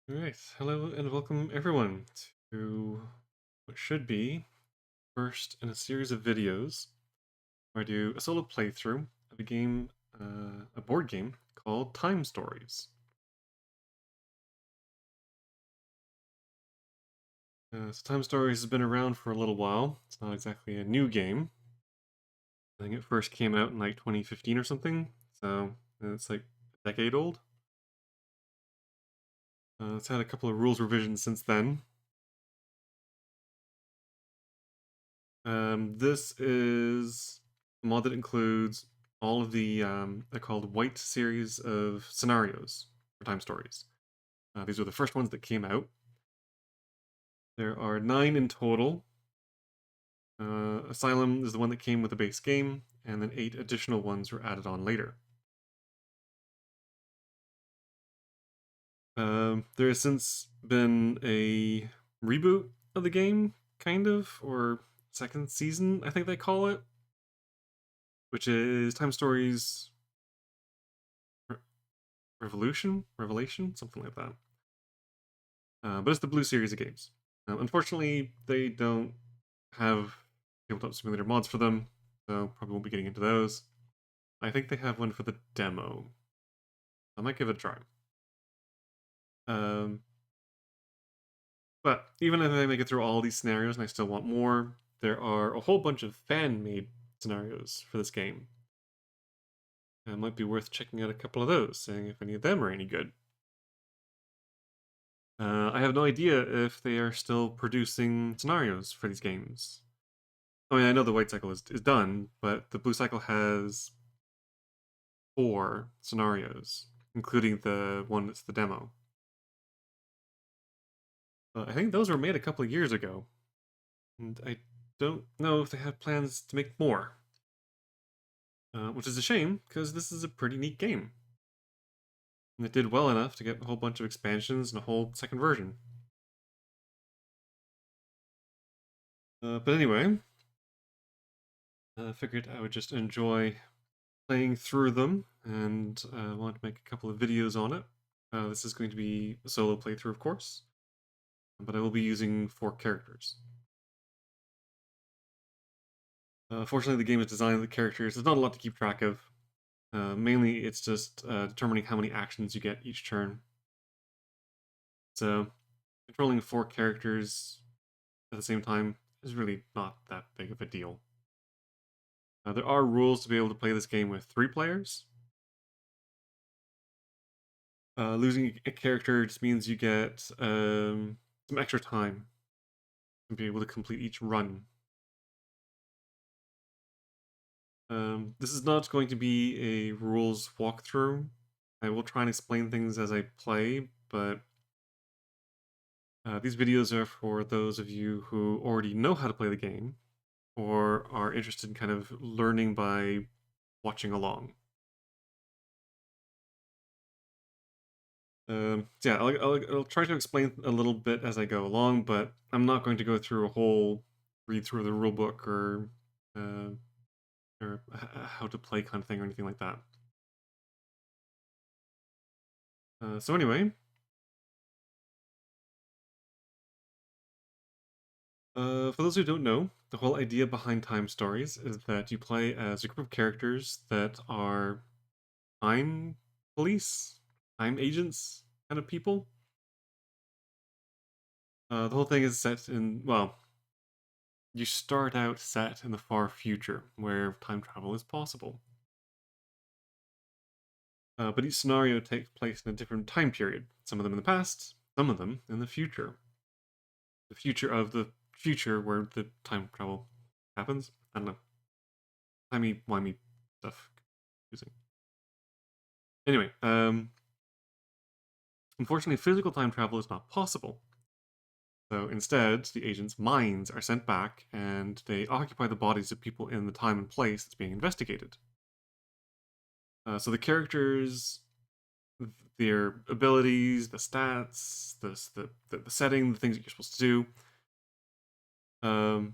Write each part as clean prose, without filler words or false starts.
Alright, hello and welcome everyone to what should be first in a series of videos where I do a solo playthrough of a game, a board game called Time Stories. So Time Stories has been around for a little while. It's not exactly a new game. I think it first came out in like 2015 or something, so it's like a decade old. It's had a couple of rules revisions since then. This is a mod that includes all of the they're called white series of scenarios for time stories. These are the first ones that came out. There are 9 in total. Asylum is the one that came with the base game, and then 8 additional ones were added on later. There has since been a reboot of the game, kind of, or second season, I think they call it, which is Time Stories Revelation, something like that. But it's the blue series of games. Unfortunately, they don't have tabletop simulator mods for them, so probably won't be getting into those. I think they have one for the demo. I might give it a try. Um, but even if I make it through all these scenarios and I still want more, there are a whole bunch of fan-made scenarios for this game. It might be worth checking out a couple of those, seeing if any of them are any good. I have no idea if they are still producing scenarios for these games. I mean, I know the white cycle is done, but the blue cycle has 4 scenarios, including the one that's the demo. I think those were made a couple of years ago, and I don't know if they have plans to make more, which is a shame because this is a pretty neat game. And it did well enough to get a whole bunch of expansions and a whole second version. But anyway, I figured I would just enjoy playing through them and wanted to make a couple of videos on it. This is going to be a solo playthrough, of course, but I will be using 4 characters. Fortunately, the game is designed with the characters. There's not a lot to keep track of. Mainly, it's just determining how many actions you get each turn. So, controlling 4 characters at the same time is really not that big of a deal. There are rules to be able to play this game with 3 players. Losing a character just means you get some extra time to be able to complete each run. This is not going to be a rules walkthrough. I will try and explain things as I play, but these videos are for those of you who already know how to play the game or are interested in kind of learning by watching along. So yeah, I'll try to explain a little bit as I go along, but I'm not going to go through a whole read through the rulebook uh, or how to play kind of thing or anything like that. So anyway, for those who don't know, the whole idea behind Time Stories is that you play as a group of characters that are time police, time agents kind of people. The whole thing is set in, well, you start out set in the far future where time travel is possible. But each scenario takes place in a different time period. Some of them in the past, some of them in the future. The future of the future where the time travel happens. I don't know. Timey-wimey stuff. Confusing. Anyway, unfortunately, physical time travel is not possible. So instead, the agents' minds are sent back and they occupy the bodies of people in the time and place that's being investigated. So the characters, their abilities, the stats, the setting, the things that you're supposed to do,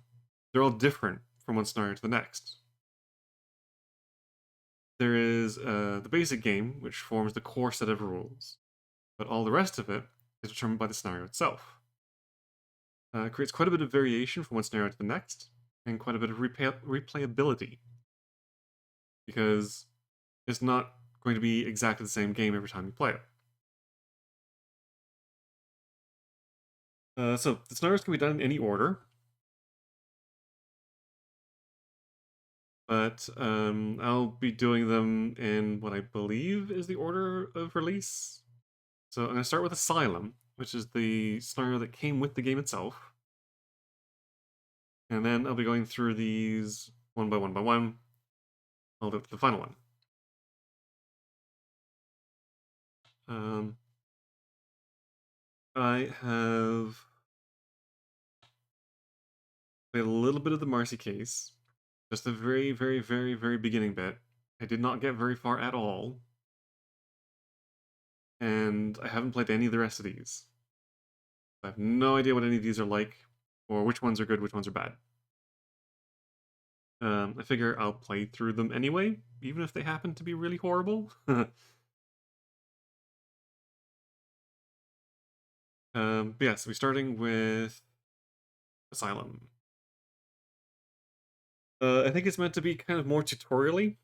they're all different from one scenario to the next. There is the basic game, which forms the core set of rules, but all the rest of it is determined by the scenario itself. It creates quite a bit of variation from one scenario to the next, and quite a bit of replayability, because it's not going to be exactly the same game every time you play it. So the scenarios can be done in any order, but I'll be doing them in what I believe is the order of release. So I'm going to start with Asylum, which is the scenario that came with the game itself. And then I'll be going through these one by one by one. I'll do the final one. I have played a little bit of the Marcy case, just the very, very, very, very beginning bit. I did not get very far at all, and I haven't played any of the rest of these. I have no idea what any of these are like, or which ones are good, which ones are bad. I figure I'll play through them anyway, even if they happen to be really horrible. But yeah, so we're starting with Asylum. I think it's meant to be kind of more tutorially,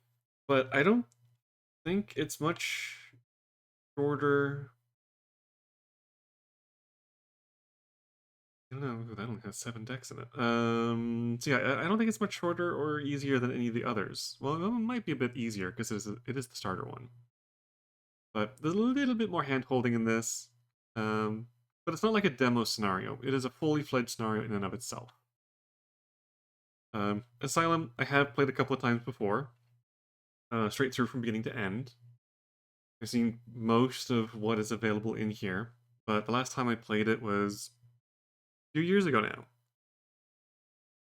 but I don't think it's much shorter. I don't know. That only has 7 decks in it. So yeah, I don't think it's much shorter or easier than any of the others. Well, it might be a bit easier because it is the starter one. But there's a little bit more hand holding in this. But it's not like a demo scenario. It is a fully fledged scenario in and of itself. Asylum, I have played a couple of times before, straight through from beginning to end. I've seen most of what is available in here, but the last time I played it was a few years ago now.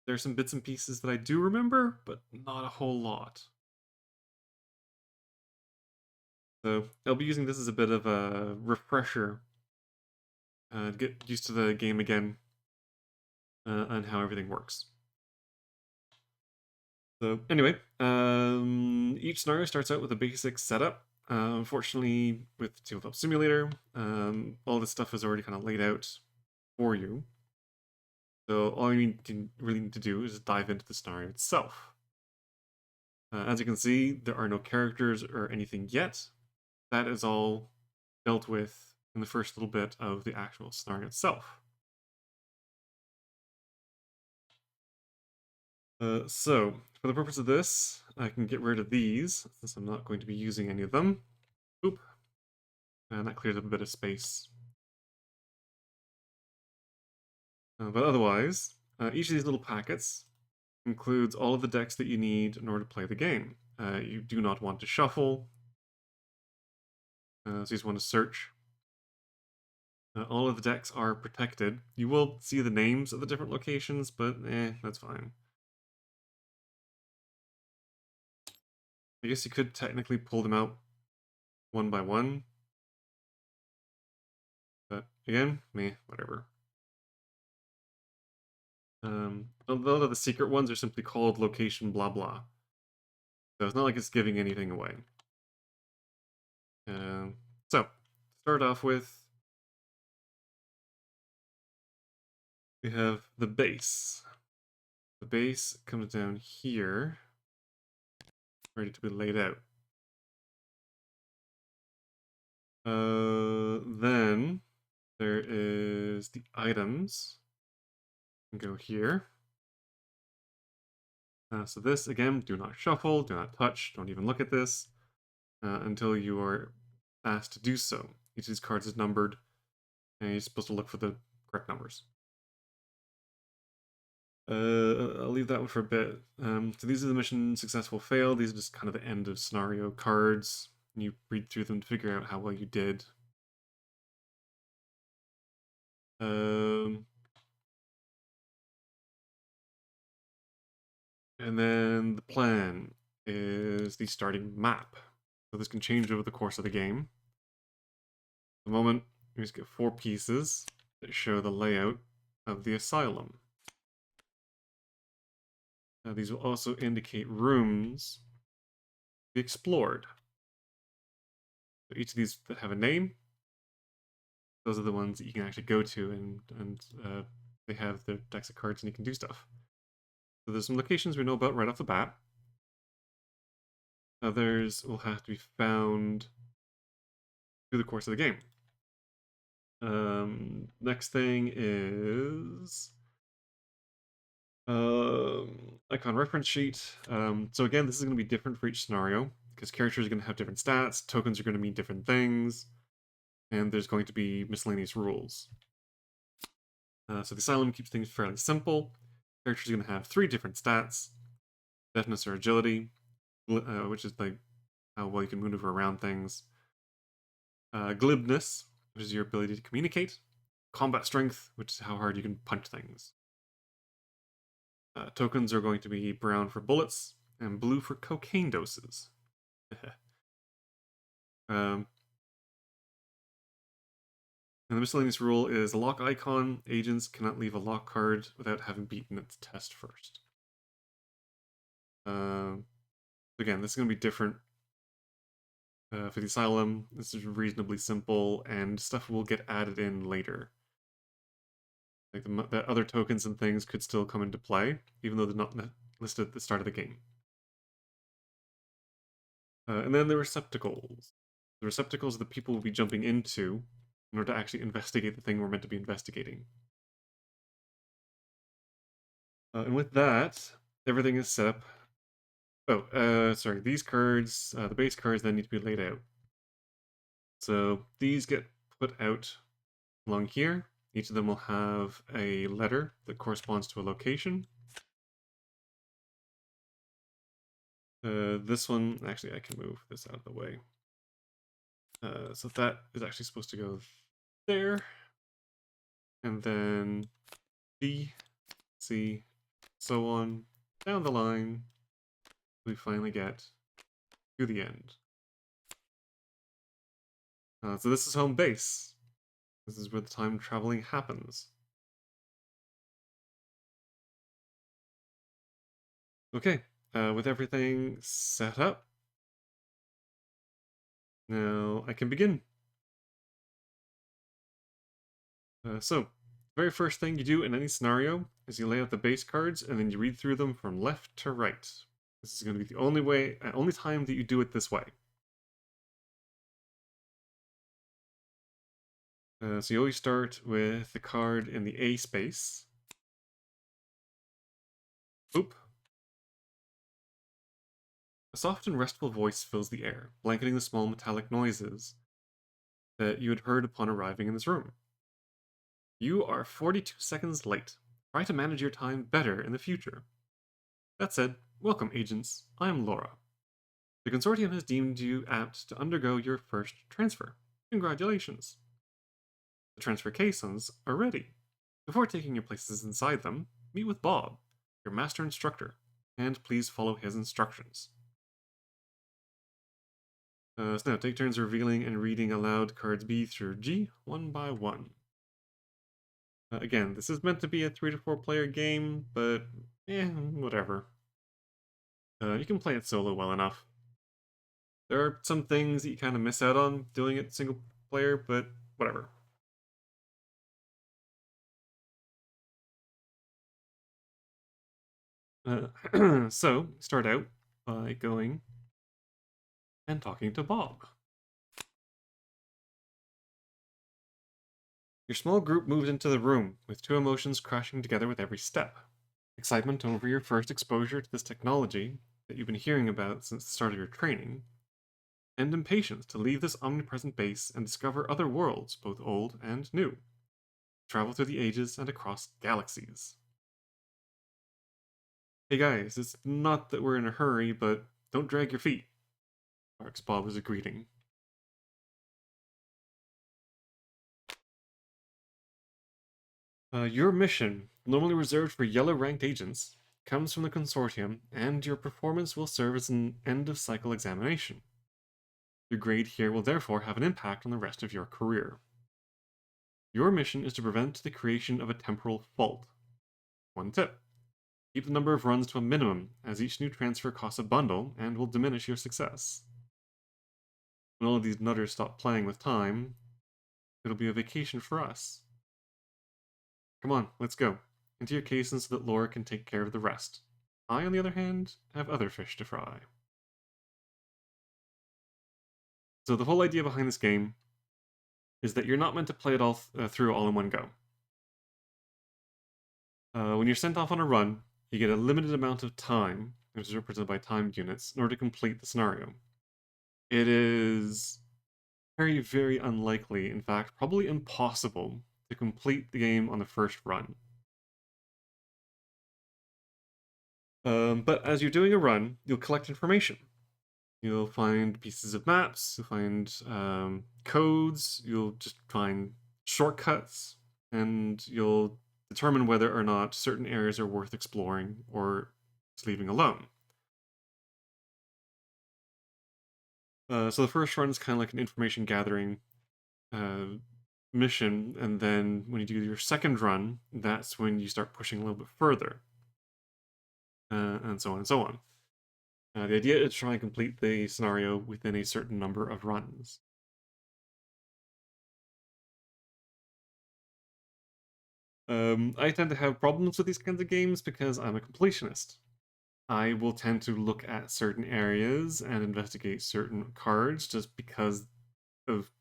There's some bits and pieces that I do remember, but not a whole lot. So I'll be using this as a bit of a refresher to get used to the game again and how everything works. So anyway, each scenario starts out with a basic setup. Unfortunately, with Tabletop Simulator, all this stuff is already kind of laid out for you. So all you really need to do is dive into the scenario itself. As you can see, there are no characters or anything yet. That is all dealt with in the first little bit of the actual scenario itself. So, for the purpose of this, I can get rid of these, since I'm not going to be using any of them. Oop. And that clears up a bit of space. But otherwise, each of these little packets includes all of the decks that you need in order to play the game. You do not want to shuffle, so you just want to search. All of the decks are protected. You will see the names of the different locations, but that's fine. I guess you could technically pull them out one by one, but again, whatever. A lot of the secret ones are simply called location blah blah. So it's not like it's giving anything away. So, start off with, we have the base. The base comes down here, ready to be laid out. Then there is the items. Go here. So this, again, do not shuffle, do not touch, don't even look at this until you are asked to do so. Each of these cards is numbered, and you're supposed to look for the correct numbers. I'll leave that one for a bit. So these are the mission successful fail. These are just kind of the end of scenario cards. You read through them to figure out how well you did. And then the plan is the starting map. So this can change over the course of the game. At the moment, we just get 4 pieces that show the layout of the asylum. Now these will also indicate rooms to be explored. So each of these that have a name those are the ones that you can actually go to, and they have their decks of cards and you can do stuff. So there's some locations we know about right off the bat. Others will have to be found through the course of the game. Next thing is icon reference sheet. So again, this is going to be different for each scenario because characters are going to have different stats, tokens are going to mean different things, and there's going to be miscellaneous rules. So the Asylum keeps things fairly simple. Characters are going to have 3 different stats: deftness or agility, which is like how well you can maneuver around things; glibness, which is your ability to communicate; combat strength, which is how hard you can punch things. Tokens are going to be brown for bullets and blue for cocaine doses. And the miscellaneous rule is a lock icon. Agents cannot leave a lock card without having beaten its test first. Again, this is going to be different for the Asylum. This is reasonably simple, and stuff will get added in later. Like the other tokens and things could still come into play, even though they're not listed at the start of the game. And then the receptacles. The receptacles are the people will be jumping into in order to actually investigate the thing we're meant to be investigating. And with that, everything is set up. Oh, sorry, these cards, the base cards then need to be laid out. So these get put out along here. Each of them will have a letter that corresponds to a location. This one, actually, I can move this out of the way. So that is actually supposed to go there. And then B, C, so on, down the line, we finally get to the end. So this is home base. This is where the time traveling happens. Okay, with everything set up, now I can begin. So, the very first thing you do in any scenario is you lay out the base cards and then you read through them from left to right. This is going to be the only time that you do it this way. So you always start with the card in the A space. Oop. A soft and restful voice fills the air, blanketing the small metallic noises that you had heard upon arriving in this room. You are 42 seconds late. Try to manage your time better in the future. That said, welcome, agents. I am Laura. The consortium has deemed you apt to undergo your first transfer. Congratulations. The transfer caissons are ready. Before taking your places inside them, meet with Bob, your master instructor, and please follow his instructions. So now, take turns revealing and reading aloud cards B through G, one by one. Again, this is meant to be a 3 to 4 player game, but whatever. You can play it solo well enough. There are some things that you kind of miss out on doing it single player, but whatever. So, start out by going and talking to Bob. Your small group moves into the room, with 2 emotions crashing together with every step. Excitement over your first exposure to this technology that you've been hearing about since the start of your training, and impatience to leave this omnipresent base and discover other worlds, both old and new. Travel through the ages and across galaxies. Hey guys, it's not that we're in a hurry, but don't drag your feet, barks Bob as a greeting. Your mission, normally reserved for yellow-ranked agents, comes from the consortium, and your performance will serve as an end-of-cycle examination. Your grade here will therefore have an impact on the rest of your career. Your mission is to prevent the creation of a temporal fault. One tip: keep the number of runs to a minimum, as each new transfer costs a bundle and will diminish your success. When all of these nutters stop playing with time, It'll be a vacation for us. Come on, let's go. Into your caisson so that Laura can take care of the rest. I, on the other hand, have other fish to fry. So the whole idea behind this game is that you're not meant to play it all through all in one go. When you're sent off on a run, you get a limited amount of time, which is represented by time units, in order to complete the scenario. It is very, very unlikely, in fact, probably impossible, to complete the game on the first run. But as you're doing a run, you'll collect information. You'll find pieces of maps, you'll find codes, you'll just find shortcuts, and you'll determine whether or not certain areas are worth exploring or just leaving alone. So the first run is kind of like an information gathering mission, and then when you do your second run, that's when you start pushing a little bit further, and so on and so on. The idea is to try and complete the scenario within a certain number of runs. I tend to have problems with these kinds of games because I'm a completionist. I will tend to look at certain areas and investigate certain cards just because of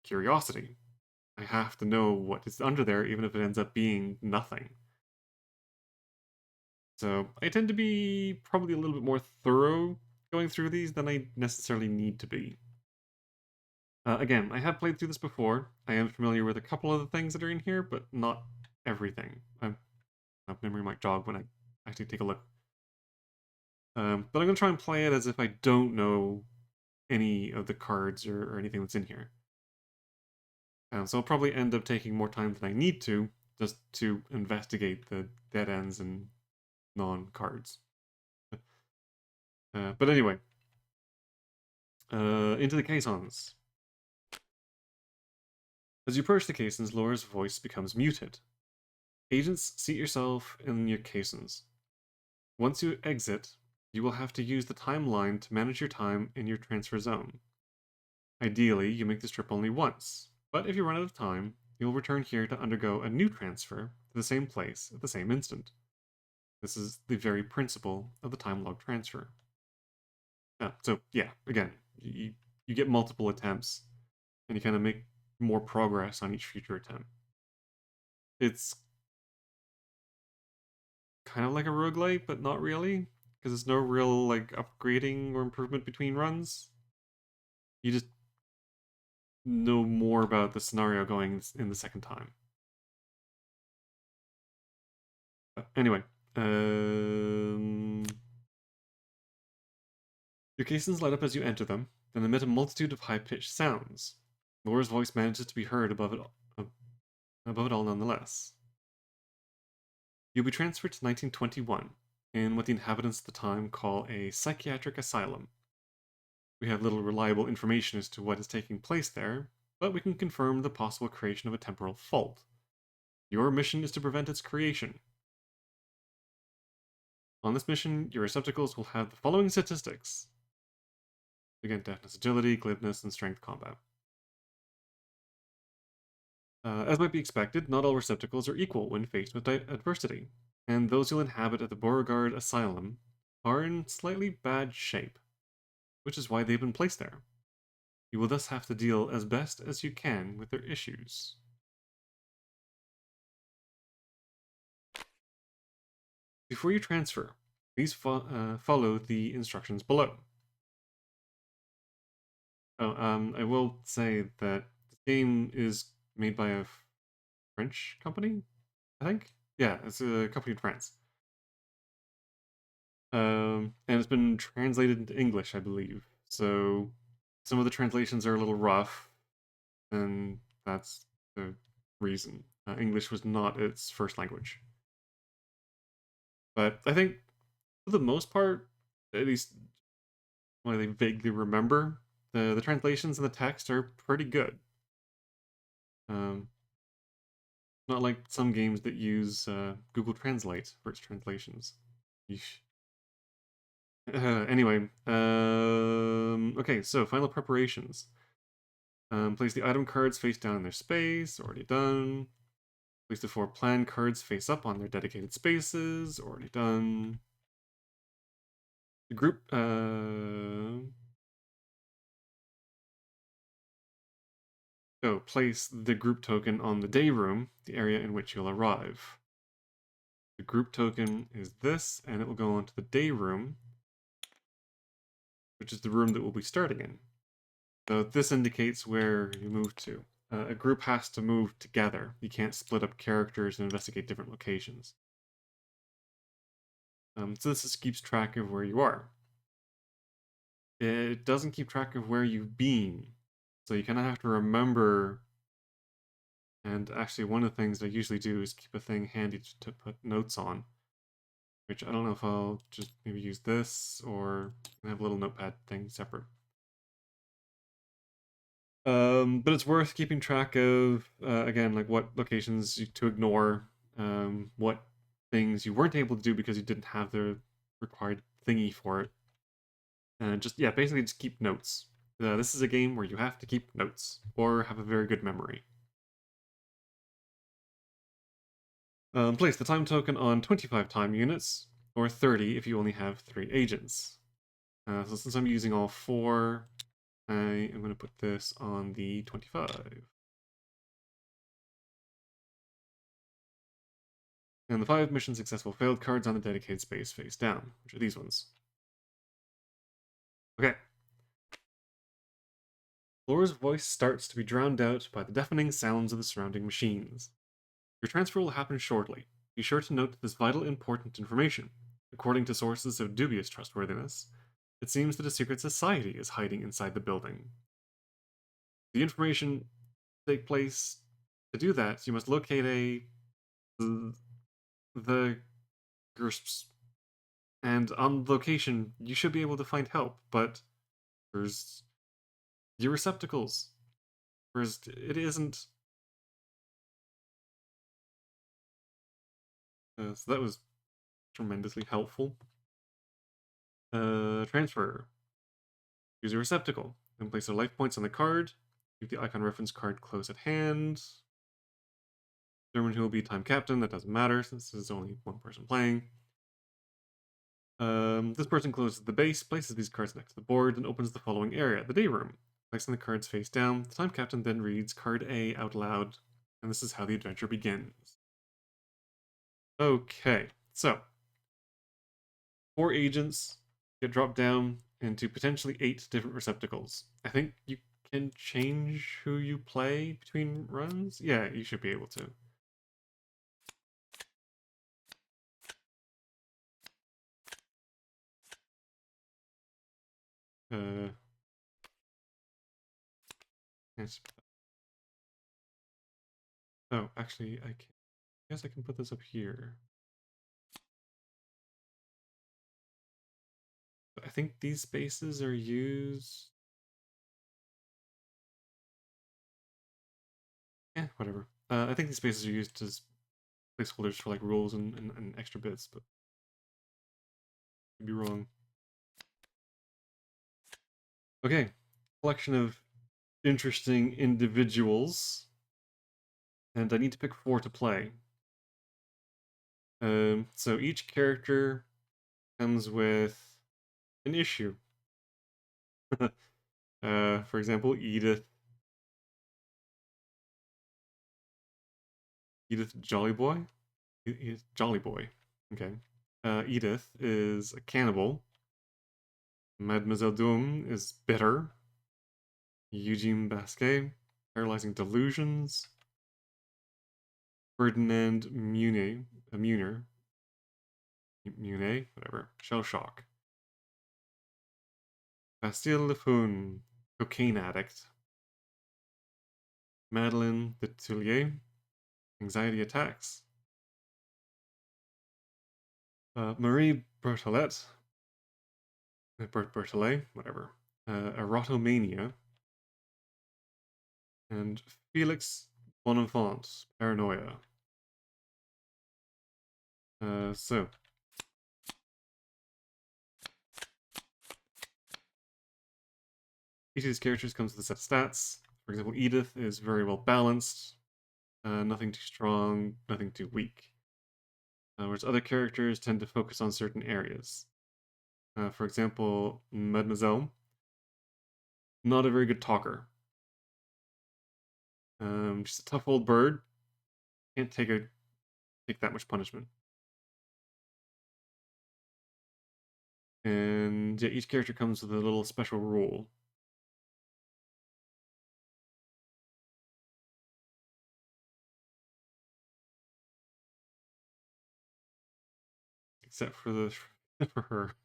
curiosity. I have to know what is under there, even if it ends up being nothing. So I tend to be probably a little bit more thorough going through these than I necessarily need to be. Again, I have played through this before. I am familiar with a couple of the things that are in here, but not everything. My memory might jog when I actually take a look. But I'm going to try and play it as if I don't know any of the cards or anything that's in here. So I'll probably end up taking more time than I need to just to investigate the dead ends and non-cards. But anyway, into the caissons. As you approach the caissons, Laura's voice becomes muted. Agents, seat yourself in your caissons. Once you exit, you will have to use the timeline to manage your time in your transfer zone. Ideally, you make this trip only once, but if you run out of time, you'll return here to undergo a new transfer to the same place at the same instant. This is the very principle of the time log transfer. So yeah, again, you get multiple attempts, and you kind of make more progress on each future attempt. It's kind of like a roguelite, but not really, because there's no real like upgrading or improvement between runs. You just know more about the scenario going in the second time. Anyway, your caissons light up as you enter them, then emit a multitude of high-pitched sounds. Laura's voice manages to be heard above it all nonetheless. You'll be transferred to 1921, in what the inhabitants at the time call a psychiatric asylum. We have little reliable information as to what is taking place there, but we can confirm the possible creation of a temporal fault. Your mission is to prevent its creation. On this mission, your receptacles will have the following statistics. Again, deftness, agility, glibness, and strength combat. As might be expected, not all receptacles are equal when faced with adversity, and those you'll inhabit at the Beauregard Asylum are in slightly bad shape, which is why they've been placed there. You will thus have to deal as best as you can with their issues. Before you transfer, please follow the instructions below. I will say that the game is made by a French company, I think. Yeah, it's a company in France. And it's been translated into English, I believe. So some of the translations are a little rough, and that's the reason. English was not its first language. But I think, for the most part, at least when I vaguely remember, the translations and the text are pretty good. Not like some games that use Google Translate for its translations. Yeesh. Anyway, okay, so final preparations. Place the item cards face down in their space, already done. Place the 4 plan cards face up on their dedicated spaces, already done. The group, place the group token on the day room, the area in which you'll arrive. The group token is this, and it will go onto the day room, which is the room that we'll be starting in. So this indicates where you move to. A group has to move together. You can't split up characters and investigate different locations. So this just keeps track of where you are. It doesn't keep track of where you've been. So you kind of have to remember. And actually, one of the things I usually do is keep a thing handy to put notes on. Which I don't know if I'll just maybe use this or have a little notepad thing separate. But it's worth keeping track of, again, like what locations to ignore, what things you weren't able to do because you didn't have the required thingy for it. And yeah, basically just keep notes. This is a game where you have to keep notes or have a very good memory. Place the time token on 25 time units, or 30 if you only have 3 agents. So since I'm using all 4, I am going to put this on the 25. And the 5 mission successful failed cards on the dedicated space face down, which are these ones. Okay. Laura's voice starts to be drowned out by the deafening sounds of the surrounding machines. Your transfer will happen shortly. Be sure to note this vital important information. According to sources of dubious trustworthiness, it seems that a secret society is hiding inside the building. The information take place. To do that, you must locate the GURPS, and on location you should be able to find help. But there's your receptacles. Whereas it isn't. So that was tremendously helpful. Transfer. Use a receptacle. Then place their life points on the card. Keep the icon reference card close at hand. Determine who will be time captain. That doesn't matter since there's only one person playing. This person closes the base, places these cards next to the board, and opens the following area, the day room. Placing the cards face down, the time captain then reads card A out loud, and this is how the adventure begins. Okay, so 4 agents get dropped down into potentially 8 different receptacles. I think you can change who you play between runs? Yeah, you should be able to. Uh, oh, actually, I guess I can put this up here. I think these spaces are used. Yeah, whatever. I think these spaces are used as placeholders for like rules and extra bits, but I could be wrong. Okay, collection of interesting individuals, and I need to pick 4 to play. So each character comes with an issue. For example, Edith Jolly Boy? Edith Jolly Boy. Okay. Edith is a cannibal. Mademoiselle Doom is bitter. Eugene Basquet, paralyzing delusions. Ferdinand Muner, whatever, shell shock. Bastille Lefun, cocaine addict. Madeline the Tullier, anxiety attacks. Marie Bertolet, whatever. Erotomania. And Felix Bonenfant, paranoia. So each of these characters comes with a set of stats. For example, Edith is very well balanced, nothing too strong, nothing too weak. Whereas other characters tend to focus on certain areas. For example, Mademoiselle, not a very good talker. She's a tough old bird, can't take that much punishment. And yeah, each character comes with a little special rule. Except for the for her.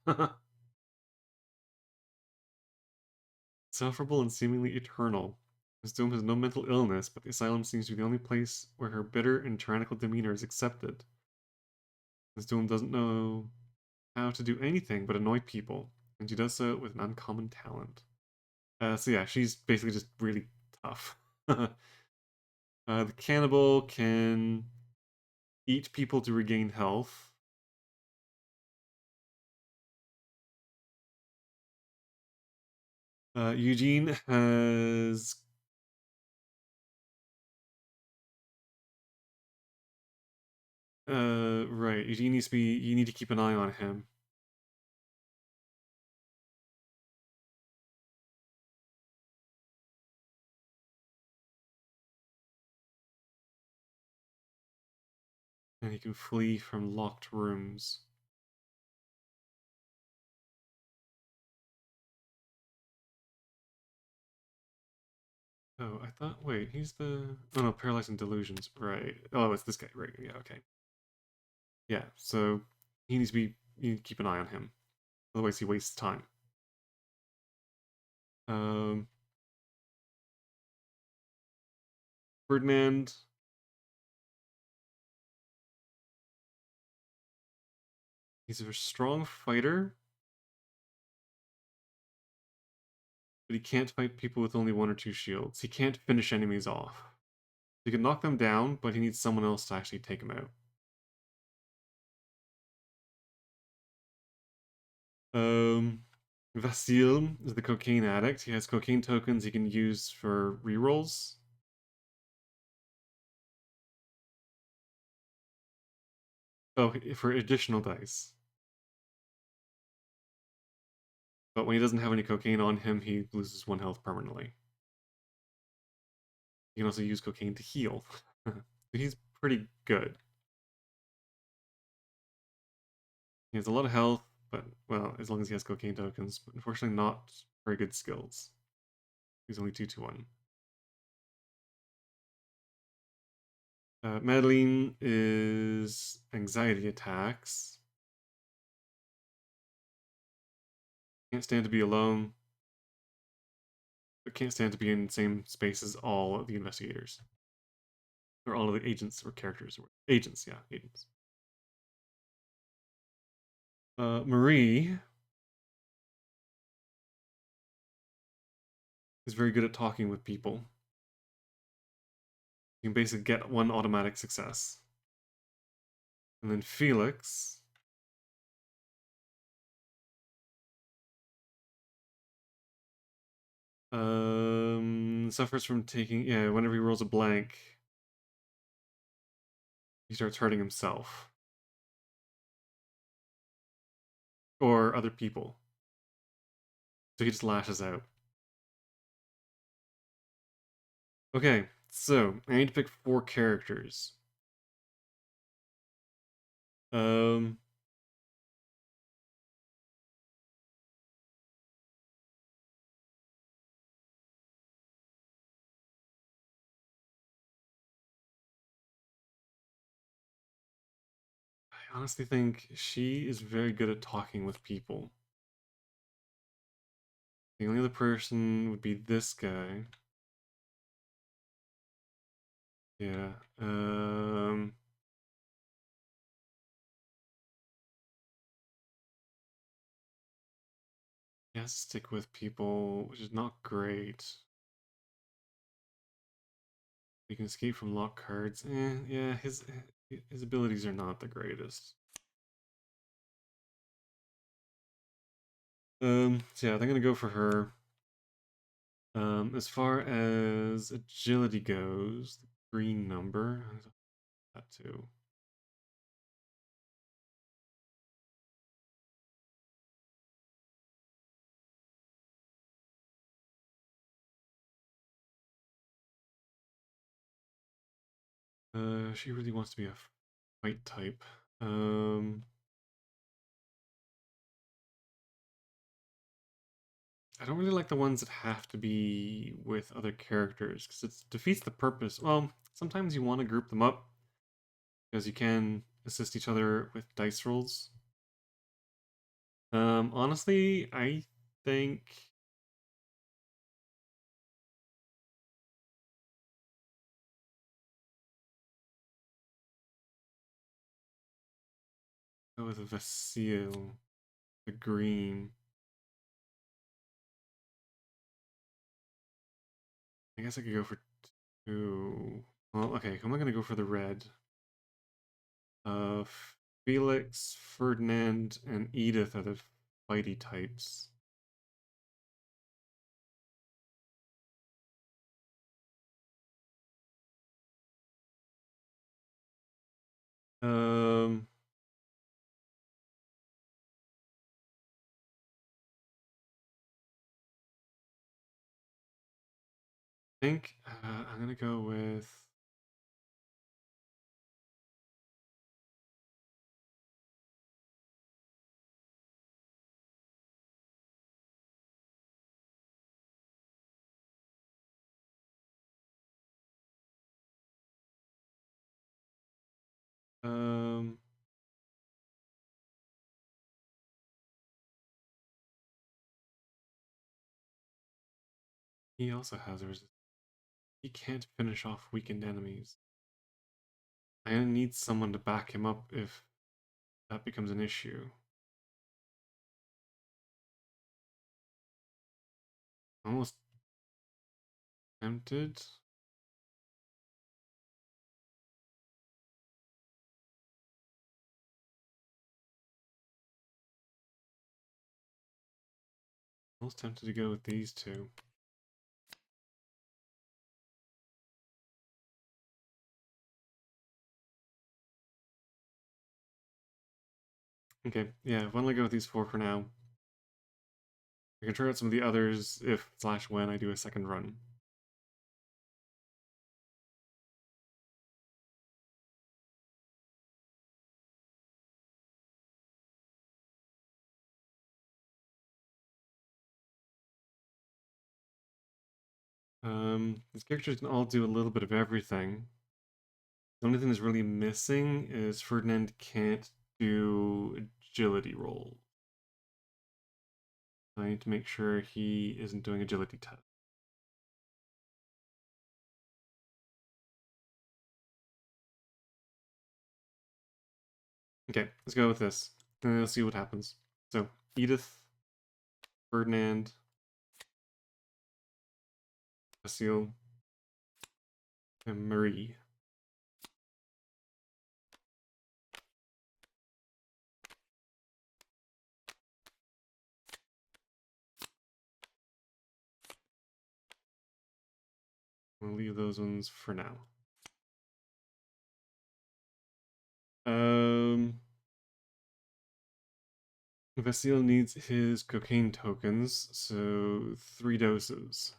Insufferable and seemingly eternal. Miss Doom has no mental illness, but the asylum seems to be the only place where her bitter and tyrannical demeanor is accepted. Miss Doom doesn't know how to do anything but annoy people, and she does so with an uncommon talent. So yeah, she's basically just really tough. The cannibal can eat people to regain health. Eugene has right. Eugene needs to be. You need to keep an eye on him. And he can flee from locked rooms. Oh, I thought. Wait, he's the. Oh no, paralyzing delusions. Right. Oh, it's this guy. Right. Yeah. Okay. Yeah. So he needs to be. You need to keep an eye on him. Otherwise, he wastes time. Um, Ferdinand. He's a strong fighter, but he can't fight people with only one or two shields. He can't finish enemies off. He can knock them down, but he needs someone else to actually take him out. Um, Vasile is the cocaine addict. He has cocaine tokens he can use for rerolls. Oh, for additional dice. But when he doesn't have any cocaine on him, he loses 1 health permanently. He can also use cocaine to heal. He's pretty good. He has a lot of health, but, well, as long as he has cocaine tokens, but unfortunately not very good skills. He's only 2 to 1. Madeline is anxiety attacks. Can't stand to be alone, but can't stand to be in the same space as all of the investigators. Or all of the agents or characters. Agents, yeah, agents. Marie is very good at talking with people. You can basically get one automatic success. And then Felix suffers from taking, yeah, whenever he rolls a blank, he starts hurting himself or other people. So he just lashes out. Okay, so I need to pick 4 characters. Um, I honestly think she is very good at talking with people. The only other person would be this guy. Yeah. He has to stick with people, which is not great. He can escape from locked cards. Yeah, his abilities are not the greatest. So yeah, they're gonna go for her. As far as agility goes, the green number, that too. She really wants to be a fight type. I don't really like the ones that have to be with other characters because it defeats the purpose. Well, sometimes you want to group them up because you can assist each other with dice rolls. Honestly, I think go with Vasile, the green. I guess I could go for two. Well, okay, who am I gonna go for the red? Uh, Felix, Ferdinand, and Edith are the fighty types. Um, I think I'm gonna go with. Um, he also has a resistance. He can't finish off weakened enemies. I need someone to back him up if that becomes an issue. Almost tempted. Almost tempted to go with these two. Okay, yeah, why don't I go with these four for now? I can try out some of the others if / when I do a second run. These characters can all do a little bit of everything. The only thing that's really missing is Ferdinand can't do agility roll. I need to make sure he isn't doing agility test. Okay, let's go with this. And let's see what happens. So, Edith, Ferdinand, Basile, and Marie. We'll leave those ones for now. Vasile needs his cocaine tokens, so 3 doses.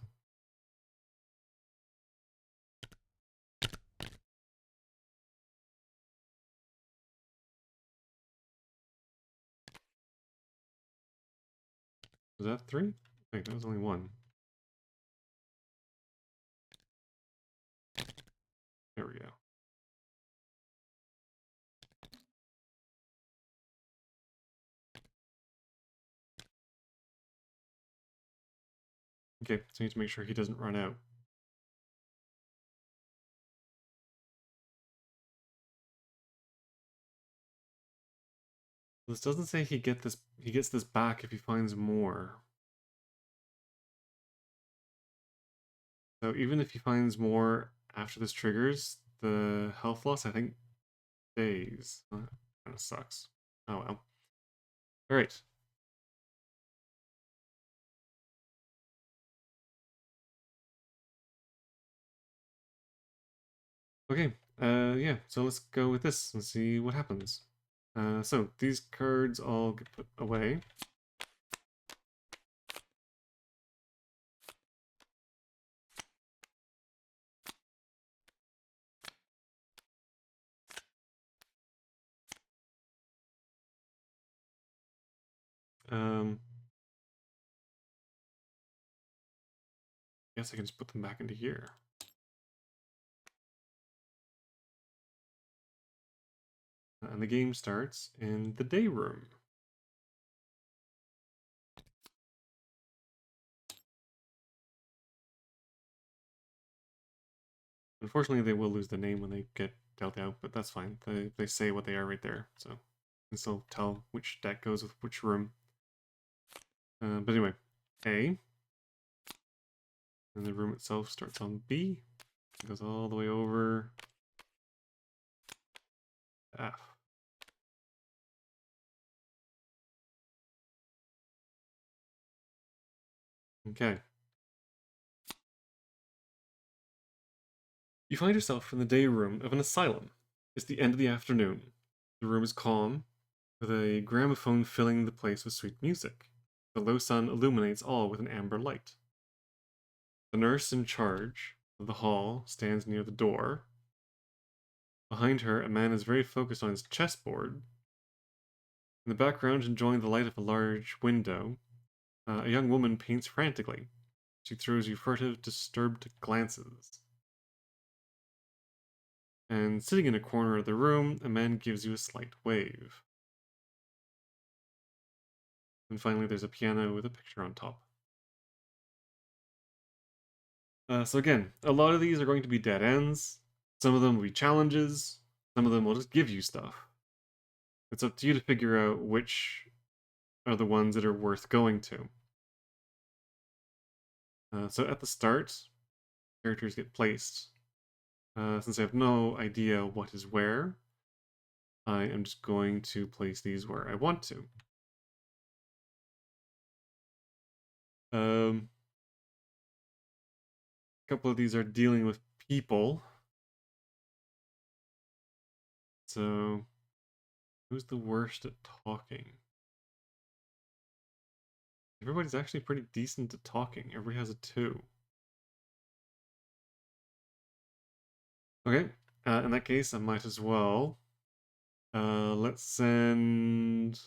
Was that 3? Wait, that was only 1. There we go. Okay, so I need to make sure he doesn't run out. This doesn't say he gets this back if he finds more. So even if he finds more after this triggers, the health loss I think stays. That kind of sucks. Oh well. All right. Okay, yeah, so let's go with this and see what happens. So these cards all get put away. Um, guess I can just put them back into here. And the game starts in the day room. Unfortunately, they will lose the name when they get dealt out, but that's fine. They say what they are right there, so you can still tell which deck goes with which room. But anyway, A. And the room itself starts on B. It goes all the way over to F. Okay. You find yourself in the day room of an asylum. It's the end of the afternoon. The room is calm, with a gramophone filling the place with sweet music. The low sun illuminates all with an amber light. The nurse in charge of the hall stands near the door. Behind her, a man is very focused on his chessboard. In the background, enjoying the light of a large window, a young woman paints frantically. She throws you furtive, disturbed glances. And sitting in a corner of the room, a man gives you a slight wave. And finally, there's a piano with a picture on top. So again, a lot of these are going to be dead ends. Some of them will be challenges. Some of them will just give you stuff. It's up to you to figure out which are the ones that are worth going to. So at the start, characters get placed. Since I have no idea what is where, I am just going to place these where I want to. A couple of these are dealing with people. So, who's the worst at talking? Everybody's actually pretty decent at talking. Everybody has a 2. Okay, in that case, I might as well. Let's send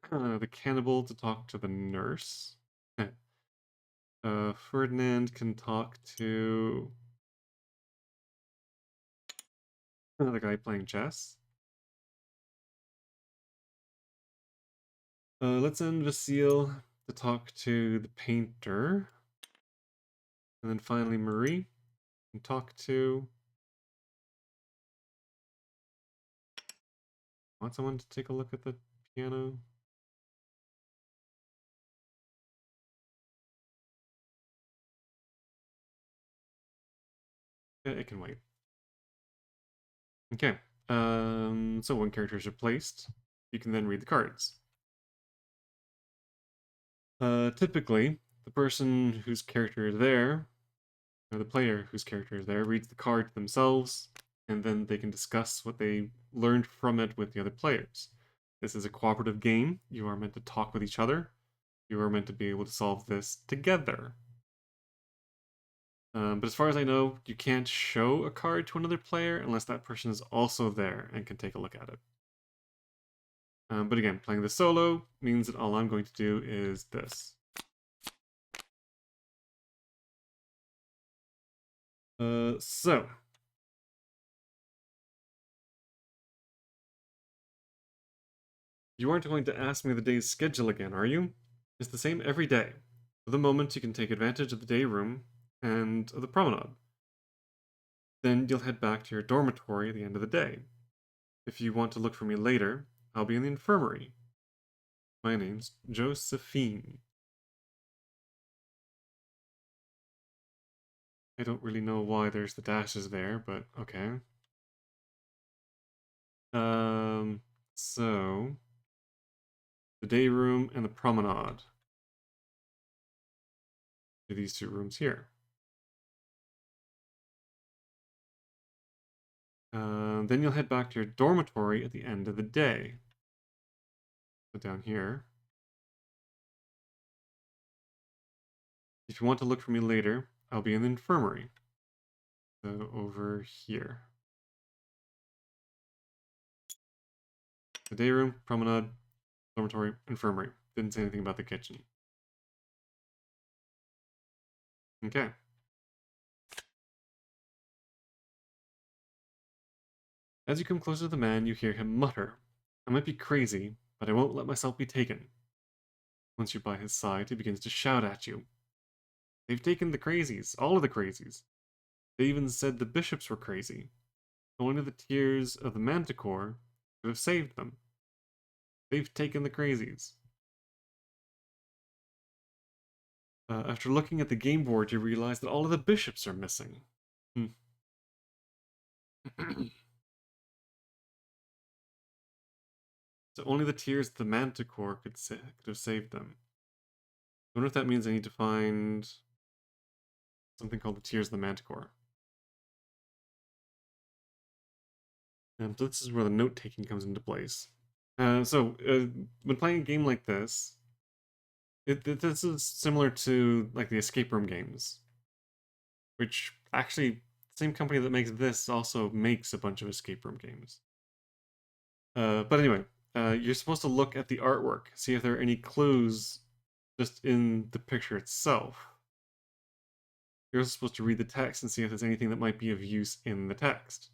the cannibal to talk to the nurse. Ferdinand can talk to the guy playing chess. Let's send Vasile to talk to the painter. And then finally Marie can talk to... Want someone to take a look at the piano? Yeah, it can wait. Okay. So when characters are placed, you can then read the cards. Typically, the person whose character is there, or the player whose character is there, reads the card to themselves, and then they can discuss what they learned from it with the other players. This is a cooperative game. You are meant to talk with each other. You are meant to be able to solve this together. But as far as I know, you can't show a card to another player unless that person is also there and can take a look at it. But again, playing the solo means that all I'm going to do is this. So you aren't going to ask me the day's schedule again, are you? It's the same every day. For the moment, you can take advantage of the day room and of the promenade. Then you'll head back to your dormitory at the end of the day. If you want to look for me later, I'll be in the infirmary. My name's Josephine. I don't really know why there's the dashes there, but okay. So the day room and the promenade. To these 2 rooms here. Then you'll head back to your dormitory at the end of the day. So down here. If you want to look for me later, I'll be in the infirmary. So over here. The day room, promenade, dormitory, infirmary. Didn't say anything about the kitchen. Okay. As you come closer to the man, you hear him mutter, "I might be crazy, but I won't let myself be taken." Once you're by his side, he begins to shout at you. "They've taken the crazies, all of the crazies. They even said the bishops were crazy. Only the tears of the manticore could have saved them. They've taken the crazies." After looking at the game board, you realize that all of the bishops are missing. Hmm. So only the tears of the manticore could have saved them. I wonder if that means I need to find something called the tears of the manticore. So this is where the note-taking comes into place. When playing a game like this, this is similar to like the escape room games, which actually the same company that makes this also makes a bunch of escape room games. But anyway, you're supposed to look at the artwork, see if there are any clues just in the picture itself. You're also supposed to read the text and see if there's anything that might be of use in the text.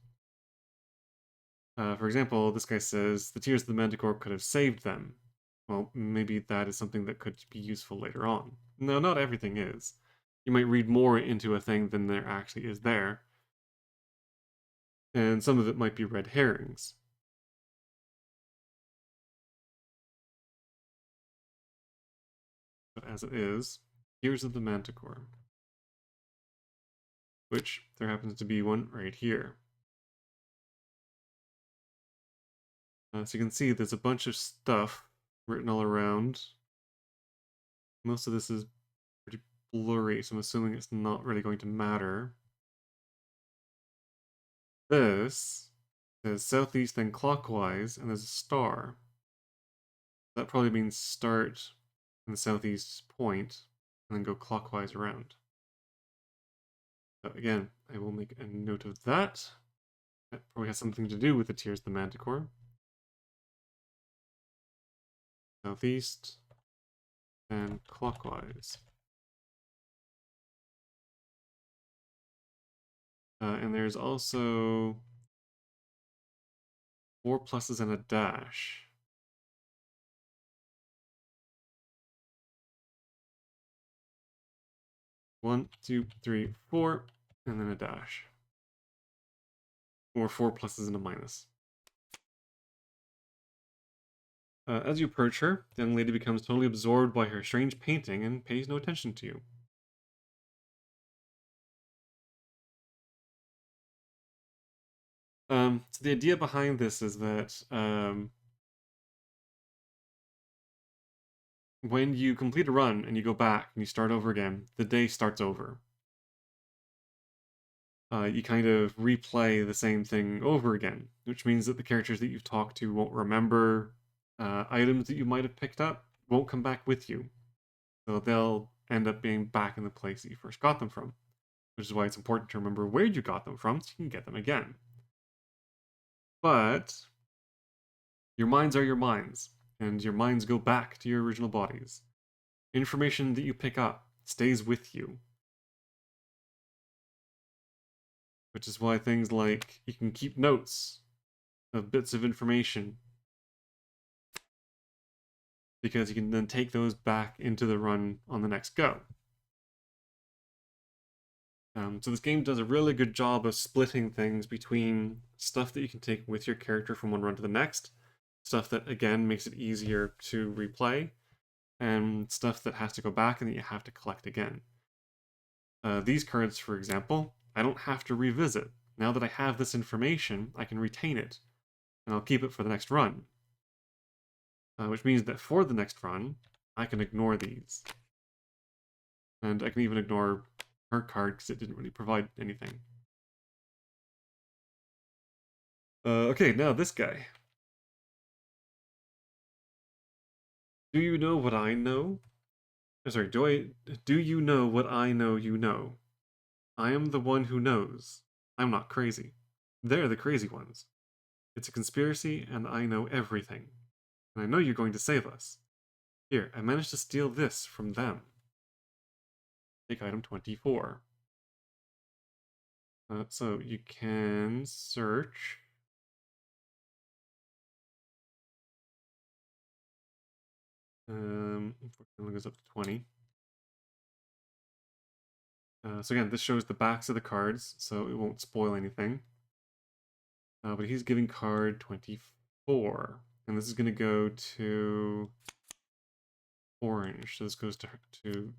For example, this guy says, "The tears of the manticore could have saved them." Well, maybe that is something that could be useful later on. No, not everything is. You might read more into a thing than there actually is there. And some of it might be red herrings. But as it is, tears of the manticore. Which there happens to be one right here. So you can see there's a bunch of stuff written all around. Most of this is pretty blurry, so I'm assuming it's not really going to matter. This says southeast then clockwise, and there's a star. That probably means start in the southeast point, and then go clockwise around. So again, I will make a note of that. That probably has something to do with the tears of the manticore. Southeast, and clockwise. And there's also 4 pluses and a dash. 1, 2, 3, 4, and then a dash. Or 4 pluses and a minus. As you approach her, the young lady becomes totally absorbed by her strange painting and pays no attention to you. So the idea behind this is that when you complete a run and you go back and you start over again, the day starts over. You kind of replay the same thing over again, which means that the characters that you've talked to won't remember items that you might have picked up, won't come back with you. So they'll end up being back in the place that you first got them from, which is why it's important to remember where you got them from so you can get them again. But your minds are your minds, and your minds go back to your original bodies. Information that you pick up stays with you. Which is why things like you can keep notes of bits of information, because you can then take those back into the run on the next go. So this game does a really good job of splitting things between stuff that you can take with your character from one run to the next, stuff that, again, makes it easier to replay, and stuff that has to go back and that you have to collect again. These cards, for example, I don't have to revisit. Now that I have this information, I can retain it, and I'll keep it for the next run. Which means that for the next run, I can ignore these. And I can even ignore her card because it didn't really provide anything. Okay, now this guy. Do you know what I know? Sorry, do you know what I know you know? I am the one who knows. I'm not crazy. They're the crazy ones. It's a conspiracy, and I know everything. And I know you're going to save us. Here, I managed to steal this from them. Take item 24. So you can search. Unfortunately, goes up to 20. So again, this shows the backs of the cards, so it won't spoil anything. But he's giving card 24. And this is going to go to orange. So this goes to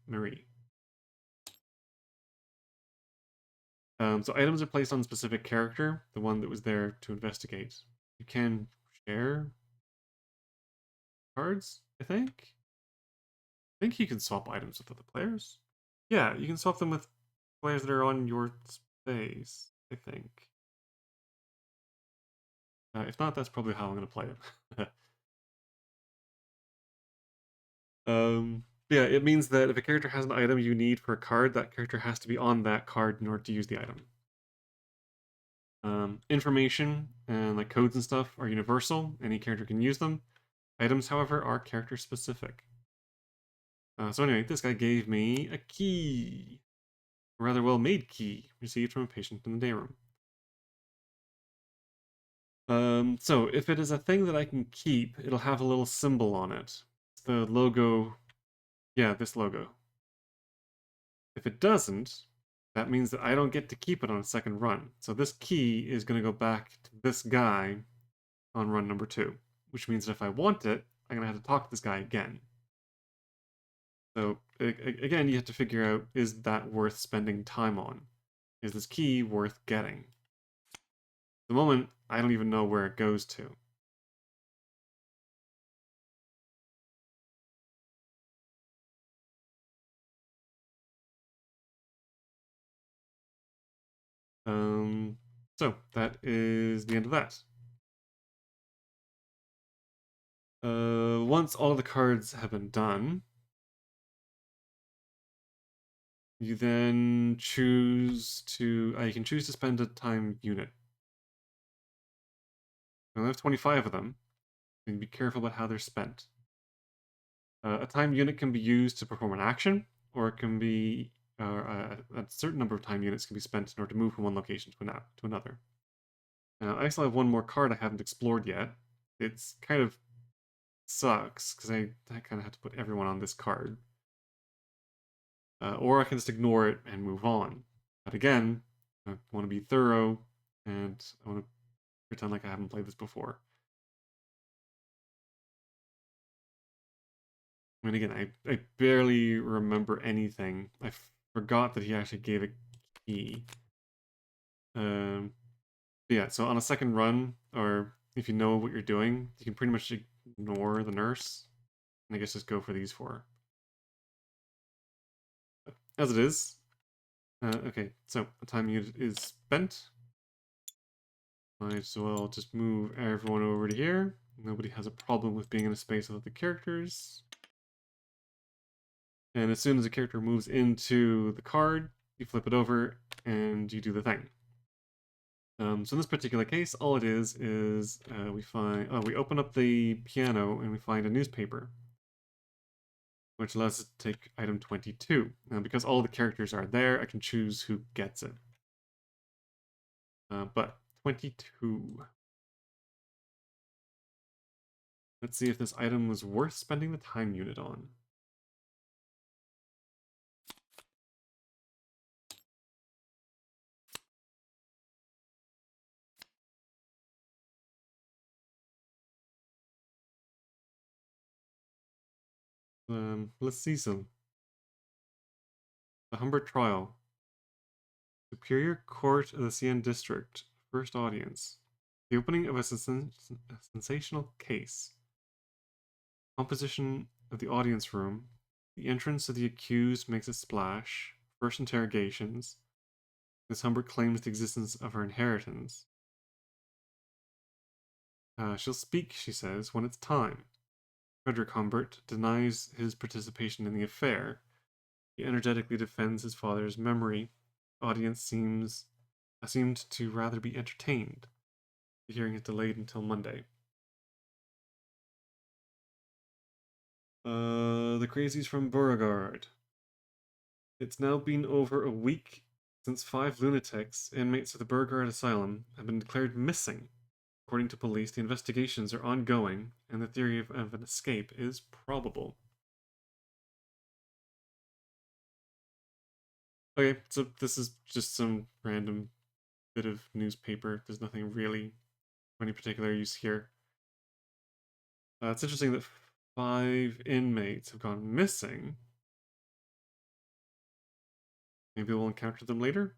Marie. So items are placed on a specific character, the one that was there to investigate. You can share cards, I think. I think you can swap items with other players. Yeah, you can swap them with players that are on your space, I think. If not, that's probably how I'm going to play it. Yeah, it means that if a character has an item you need for a card, that character has to be on that card in order to use the item. Information and like codes and stuff are universal. Any character can use them. Items, however, are character specific. So anyway, this guy gave me a key. A rather well-made key, received from a patient in the day room. So if it is a thing that I can keep, it'll have a little symbol on it. It's the logo. Yeah, this logo. If it doesn't, that means that I don't get to keep it on a second run. So this key is going to go back to this guy on run number 2, which means that if I want it, I'm going to have to talk to this guy again. So again, you have to figure out, is that worth spending time on? Is this key worth getting? At the moment, I don't even know where it goes to. So that is the end of that. Once all the cards have been done, you then choose to, you can choose to spend a time unit. I have 25 of them. You can be careful about how they're spent. A time unit can be used to perform an action, or it can be, a certain number of time units can be spent in order to move from one location to another. Now, I still have one more card I haven't explored yet. It's kind of sucks, because I kind of have to put everyone on this card. Or I can just ignore it and move on. But again, I want to be thorough, and I want to pretend like I haven't played this before. And again, I barely remember anything. I forgot that he actually gave a key. Yeah, so on a second run, or if you know what you're doing, you can pretty much ignore the nurse, and I guess just go for these 4. As it is. Okay, so the time unit is spent. Might as well just move everyone over to here. Nobody has a problem with being in a space with the characters. And as soon as a character moves into the card, you flip it over and you do the thing. So in this particular case, all it is we open up the piano and we find a newspaper, which allows us to take item 22. Now, because all the characters are there, I can choose who gets it. But 22. Let's see if this item was worth spending the time unit on. Let's see some. The Humber Trial. Superior Court of the CN District. First audience. The opening of a sensational case. Composition of the audience room. The entrance of the accused makes a splash. First interrogations. Miss Humber claims the existence of her inheritance. She'll speak, she says, when it's time. Frederick Humbert denies his participation in the affair. He energetically defends his father's memory. Audience seemed to rather be entertained. The hearing is delayed until Monday. The crazies from Beauregard. It's now been over a week since 5 lunatics, inmates of the Beauregard Asylum, have been declared missing. According to police, the investigations are ongoing, and the theory of an escape is probable. Okay, so this is just some random bit of newspaper. There's nothing really of any particular use here. It's interesting that 5 inmates have gone missing. Maybe we'll encounter them later.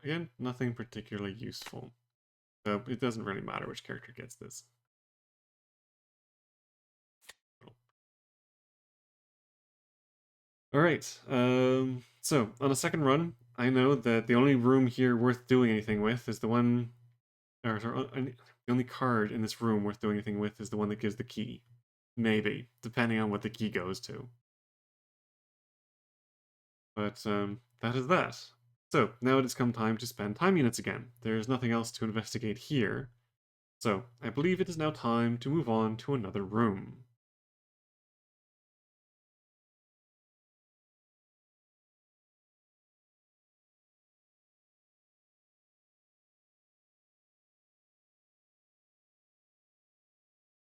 Again, nothing particularly useful. So it doesn't really matter which character gets this. Alright, so on a second run, I know that the only room here worth doing anything with is the one, or sorry, the only card in this room worth doing anything with is the one that gives the key. Maybe, depending on what the key goes to. But that is that. So now it has come time to spend time units again. There's nothing else to investigate here. So I believe it is now time to move on to another room.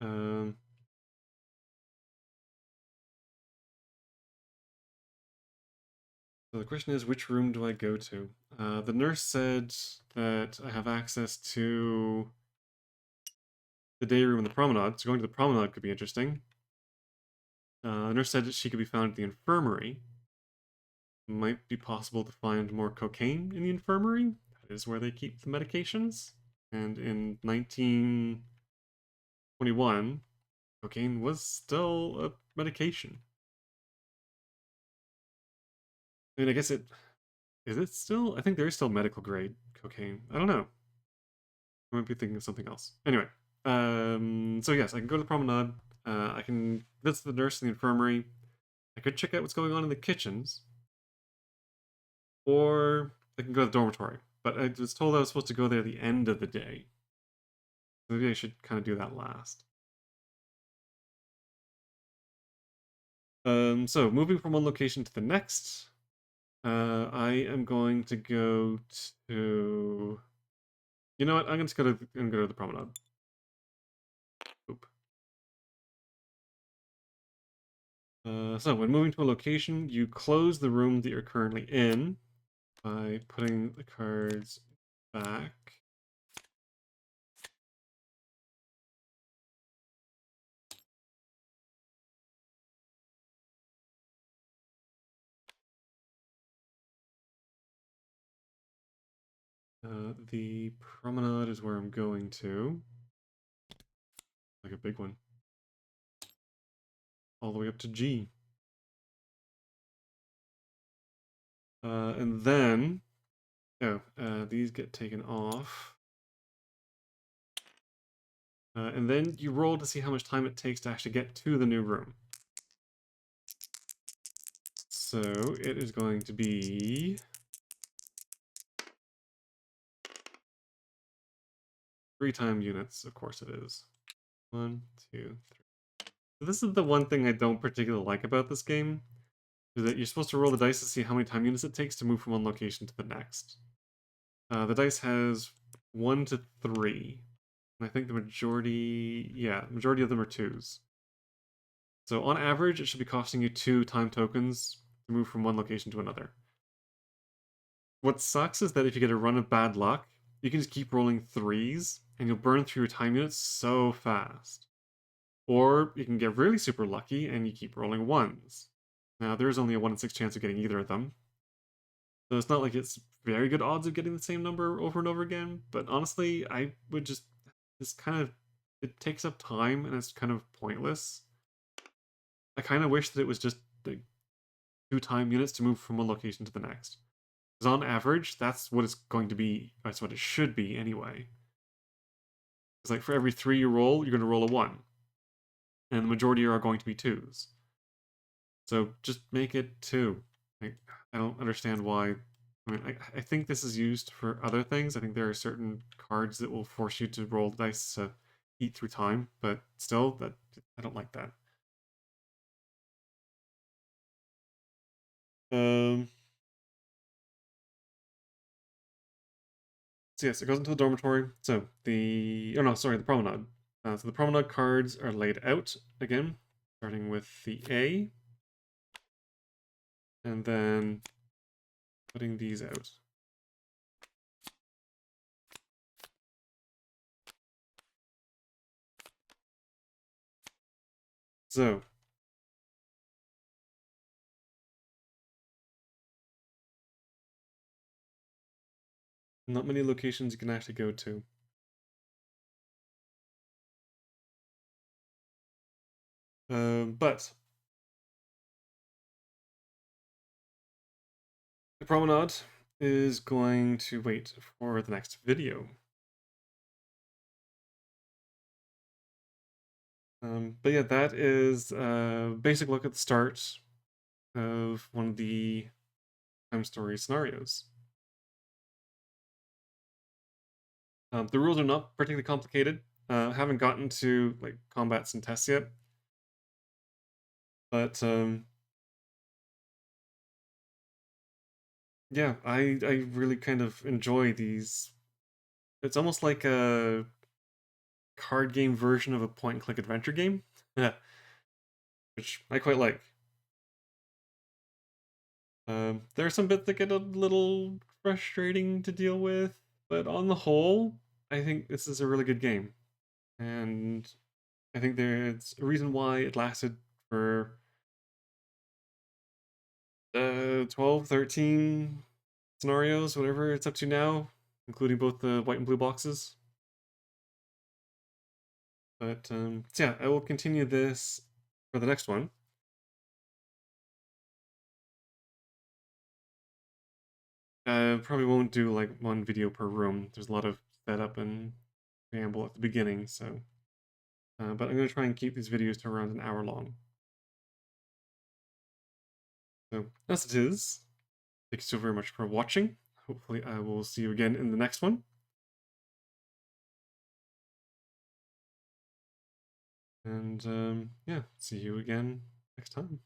Um, so the question is, which room do I go to? The nurse said that I have access to the day room and the promenade, so going to the promenade could be interesting. The nurse said that she could be found at the infirmary. Might be possible to find more cocaine in the infirmary. That is where they keep the medications. And in 1921, cocaine was still a medication. I mean, I guess it is it still? I think there is still medical grade cocaine. I don't know. I might be thinking of something else. Anyway, so yes, I can go to the promenade. I can visit the nurse in the infirmary. I could check out what's going on in the kitchens, or I can go to the dormitory. But I was told I was supposed to go there at the end of the day. Maybe I should kind of do that last. So moving from one location to the next, I am going to go to. You know what? I'm just gonna go to the promenade. Oop. So when moving to a location, you close the room that you're currently in by putting the cards back. The promenade is where I'm going to. Like a big one. All the way up to G. And then, these get taken off. And then you roll to see how much time it takes to actually get to the new room. So it is going to be 3 time units, of course it is. 1, 2, 3. So this is the one thing I don't particularly like about this game, is that you're supposed to roll the dice to see how many time units it takes to move from one location to the next. The dice has 1 to 3. And I think the majority of them are 2s. So on average, it should be costing you 2 time tokens to move from one location to another. What sucks is that if you get a run of bad luck, you can just keep rolling 3s, and you'll burn through your time units so fast. Or you can get really super lucky and you keep rolling 1s. Now, there's only a 1 in 6 chance of getting either of them. So it's not like it's very good odds of getting the same number over and over again, but honestly, I would just kind of, it takes up time and it's kind of pointless. I kind of wish that it was just like 2 time units to move from one location to the next. Because on average, that's what it's going to be, that's what it should be anyway. It's like for every 3 you roll, you're going to roll a 1. And the majority are going to be 2s. So just make it 2. Like, I don't understand why. I mean, I think this is used for other things. I think there are certain cards that will force you to roll the dice to eat through time, but still, that I don't like that. Um, so yes, it goes into the dormitory. So the promenade. So the promenade cards are laid out again, starting with the A, and then putting these out. So not many locations you can actually go to. But the promenade is going to wait for the next video. But yeah, that is a basic look at the start of one of the time story scenarios. The rules are not particularly complicated. Haven't gotten to like combats and tests yet, but yeah, I really kind of enjoy these. It's almost like a card game version of a point and click adventure game, which I quite like. There are some bits that get a little frustrating to deal with, but on the whole, I think this is a really good game. And I think there's a reason why it lasted for 12, 13 scenarios, whatever it's up to now, including both the white and blue boxes. But so yeah, I will continue this for the next one. Probably won't do like one video per room. There's a lot of setup and preamble at the beginning, so. But I'm going to try and keep these videos to around an hour long. So, as it is, thank you so very much for watching. Hopefully, I will see you again in the next one. And yeah, see you again next time.